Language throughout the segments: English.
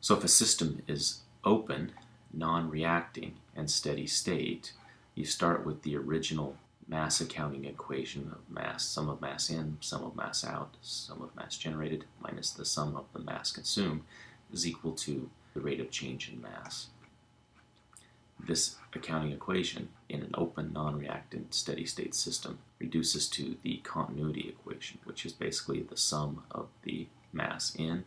So if a system is open, non-reacting, and steady state, you start with the original mass accounting equation of mass, sum of mass in, sum of mass out, sum of mass generated, minus the sum of the mass consumed, is equal to the rate of change in mass. This accounting equation in an open, non-reactant, steady-state system reduces to the continuity equation, which is basically the sum of the mass in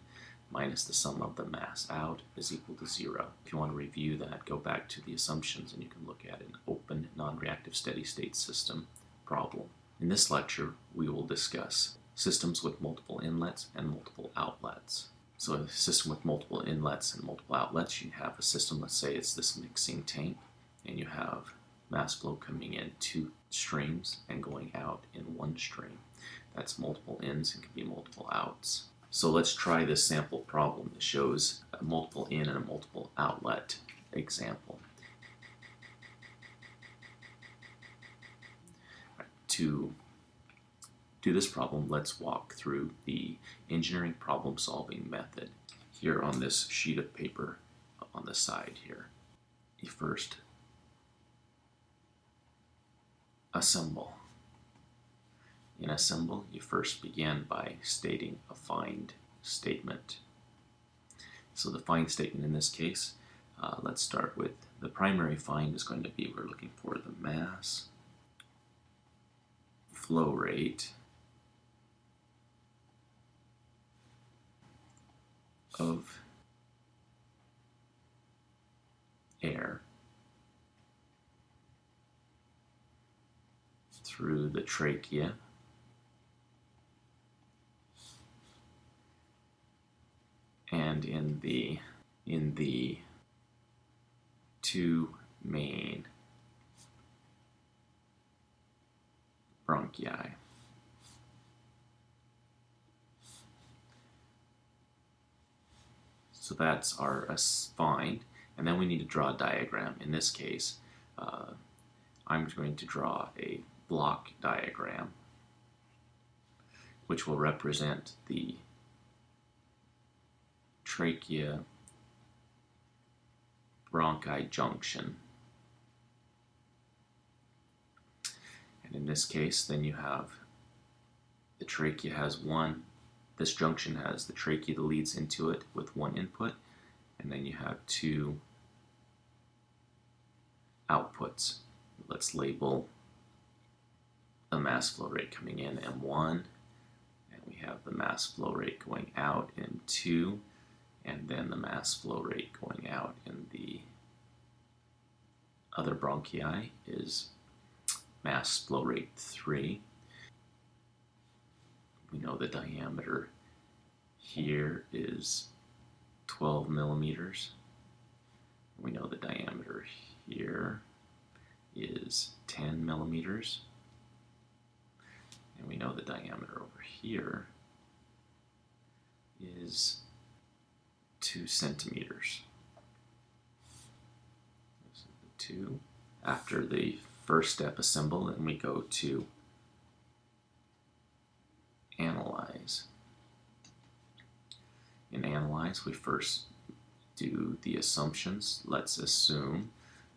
minus the sum of the mass out is equal to 0. If you want to review that, go back to the assumptions and you can look at an open, non-reactive, steady-state system problem. In this lecture, we will discuss systems with multiple inlets and multiple outlets. So a system with multiple inlets and multiple outlets, you have a system, let's say it's this mixing tank, and you have mass flow coming in 2 streams and going out in 1 stream. That's multiple ins and can be multiple outs. So let's try this sample problem that shows a multiple in and a multiple outlet example. To do this problem, let's walk through the engineering problem solving method. Here on this sheet of paper on the side here, you first assemble. In assemble, you first begin by stating a find statement. So the find statement in this case, let's start with the primary find is going to be, we're looking for the mass, flow rate of air through the trachea and in the 2 main bronchi. So that's our find, and then we need to draw a diagram. In this case, I'm going to draw a block diagram which will represent the trachea bronchi junction. And in this case, then you have the trachea has this junction has the trachea that leads into it with 1 input, and then you have 2 outputs. Let's label the mass flow rate coming in M1, and we have the mass flow rate going out M2, and then the mass flow rate going out in the other bronchi is mass flow rate 3. We know the diameter here is 12 millimeters. We know the diameter here is 10 millimeters. And we know the diameter over here is 2 centimeters. This is the 2. After the first step, assemble, and we go to analyze. In analyze, we first do the assumptions. Let's assume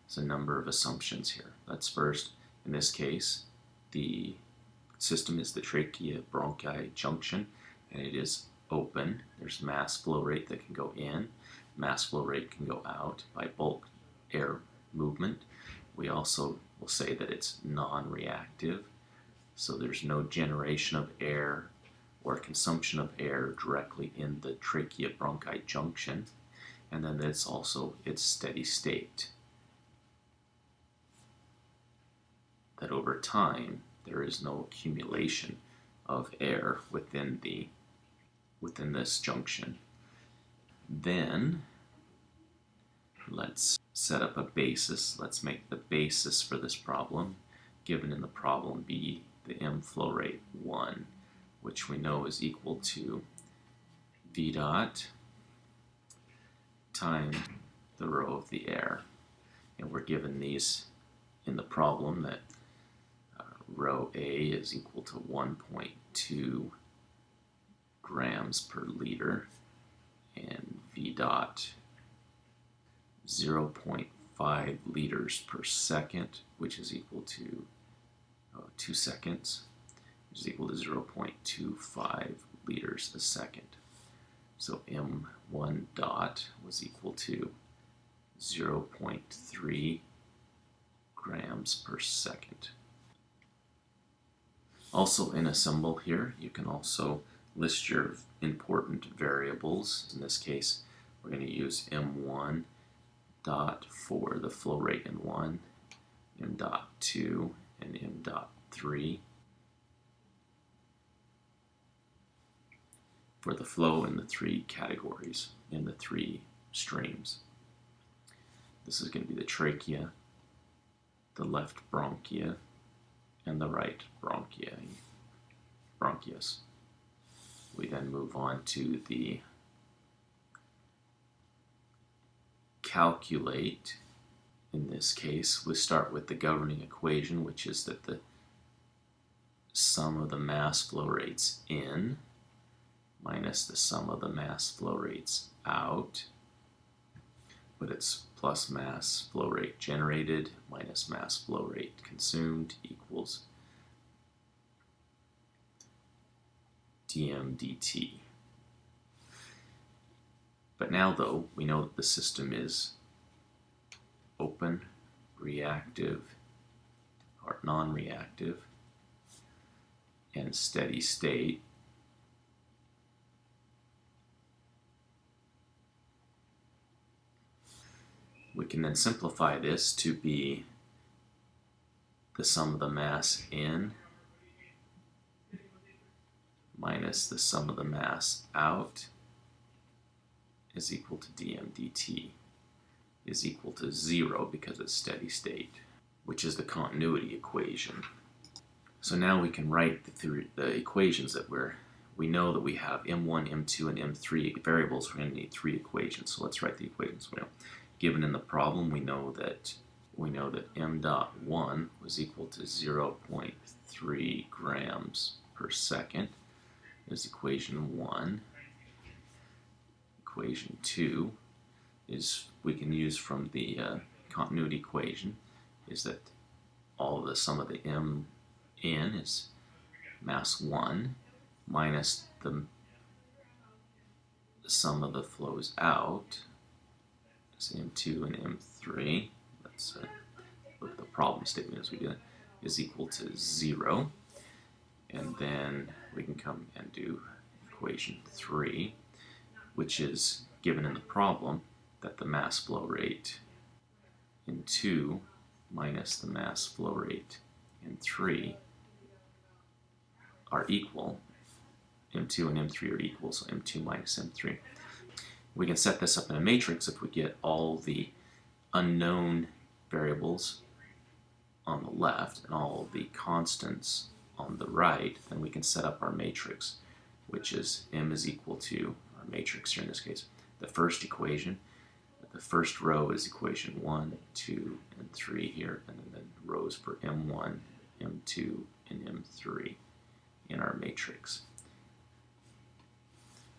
there's a number of assumptions here. Let's first, in this case, the system is the trachea bronchi junction, and it is open. There's mass flow rate that can go in, mass flow rate can go out by bulk air movement. We also will say that it's non-reactive, so there's no generation of air or consumption of air directly in the trachea bronchi junction, and then it's also its steady state. That over time there is no accumulation of air within this junction. Then let's set up a basis. Let's make the basis for this problem, given in the problem, be the M flow rate 1, which we know is equal to V dot times the rho of the air. And we're given these in the problem that rho A is equal to 1.2 grams per liter, and v dot 0.5 liters per second, which is equal to 2 seconds, which is equal to 0.25 liters a second. So m1 dot was equal to 0.3 grams per second. Also in a symbol here, you can also list your important variables. In this case, we're going to use m1 dot for the flow rate in 1, m dot 2, and m dot 3 for the flow in the 3 categories, in the 3 streams. This is going to be the trachea, the left bronchia, and the right bronchius. We then move on to the calculate. In this case, we start with the governing equation, which is that the sum of the mass flow rates in minus the sum of the mass flow rates out, but it's plus mass flow rate generated minus mass flow rate consumed equals dm dt. But now, though, we know that the system is open, reactive, or non-reactive, and steady state. We can then simplify this to be the sum of the mass in minus the sum of the mass out is equal to dm dt is equal to 0 because it's steady state, which is the continuity equation. So now we can write the equations that we know that we have m1, m2, and m3 variables. We're going to need 3 equations. So let's write the equations. Given in the problem, we know that m dot 1 was equal to 0.3 grams per second. Is equation 1. Equation 2 is, we can use from the continuity equation, is that all the sum of the m in is mass 1 minus the sum of the flows out, is m2 and m3. Let's look at the problem statement as we do it, is equal to 0. And then we can come and do equation 3, which is given in the problem that the mass flow rate in 2 minus the mass flow rate in 3 are equal. M2 and M3 are equal, so M2 minus M3. We can set this up in a matrix if we get all the unknown variables on the left and all the constants on the right. Then we can set up our matrix, which is M is equal to, our matrix here in this case, the first equation. The first row is equation 1, 2, and 3 here, and then the rows for M1, M2, and M3 in our matrix.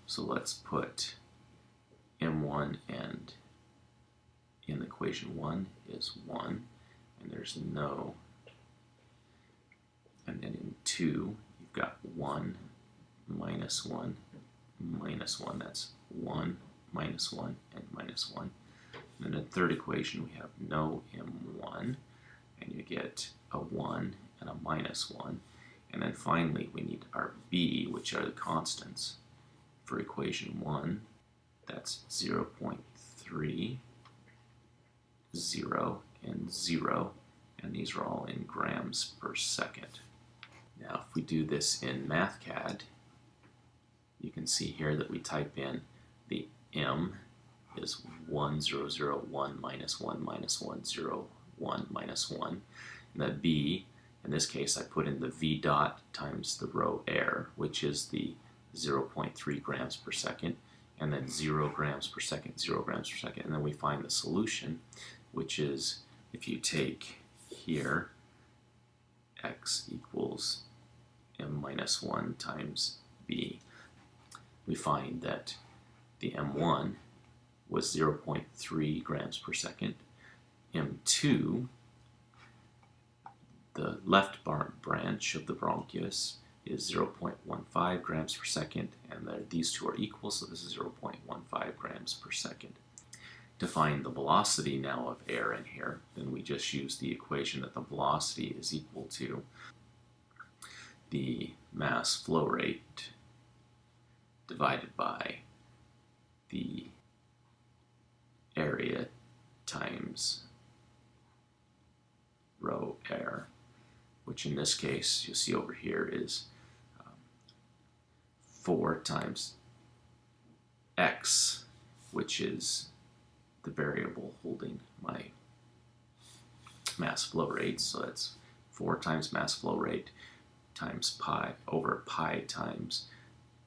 So let's put M1 and in equation 1 is 1, and there's no, and then in 2 you've got 1 minus 1 minus 1, that's 1 minus 1 and minus 1. And in the third equation we have no M1, and you get a 1 and a minus 1. And then finally we need our B, which are the constants for equation 1. That's 0.3, 0, and 0, and these are all in grams per second. Now if we do this in MathCAD, you can see here that we type in the M is 1001 minus 1 minus 101 minus 1. And the B, in this case, I put in the V dot times the row air, which is the 0.3 grams per second, and then 0 grams per second, 0 grams per second. And then we find the solution, which is if you take here x equals m minus 1 times b, we find that the m1 was 0.3 grams per second. M2, the left branch of the bronchus, is 0.15 grams per second, and these two are equal, so this is 0.15 grams per second. To find the velocity now of air in here, then we just use the equation that the velocity is equal to the mass flow rate divided by the area times rho air, which in this case you'll see over here is 4 times x, which is the variable holding my mass flow rate. So that's 4 times mass flow rate times pi over pi times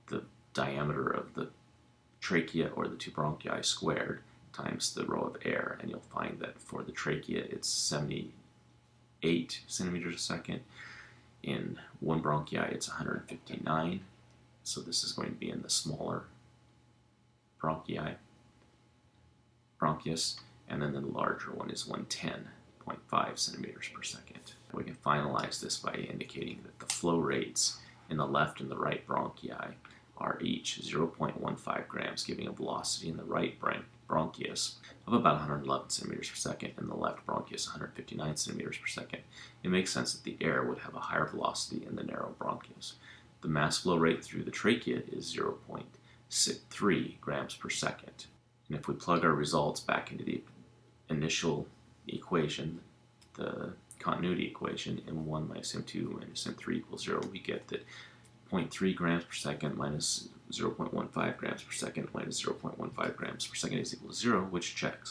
the diameter of the trachea or the two bronchi squared times the rho of air. And you'll find that for the trachea it's 78 centimeters a second. In one bronchi it's 159. So this is going to be in the smaller bronchus, and then the larger one is 110.5 centimeters per second. We can finalize this by indicating that the flow rates in the left and the right bronchi are each 0.15 grams, giving a velocity in the right bronchus of about 111 centimeters per second, and the left bronchus 159 centimeters per second. It makes sense that the air would have a higher velocity in the narrow bronchus. The mass flow rate through the trachea is 0.63 grams per second. And if we plug our results back into the initial equation, the continuity equation, m1 minus m2 minus m3 equals 0, we get that 0.3 grams per second minus 0.15 grams per second minus 0.15 grams per second is equal to 0, which checks.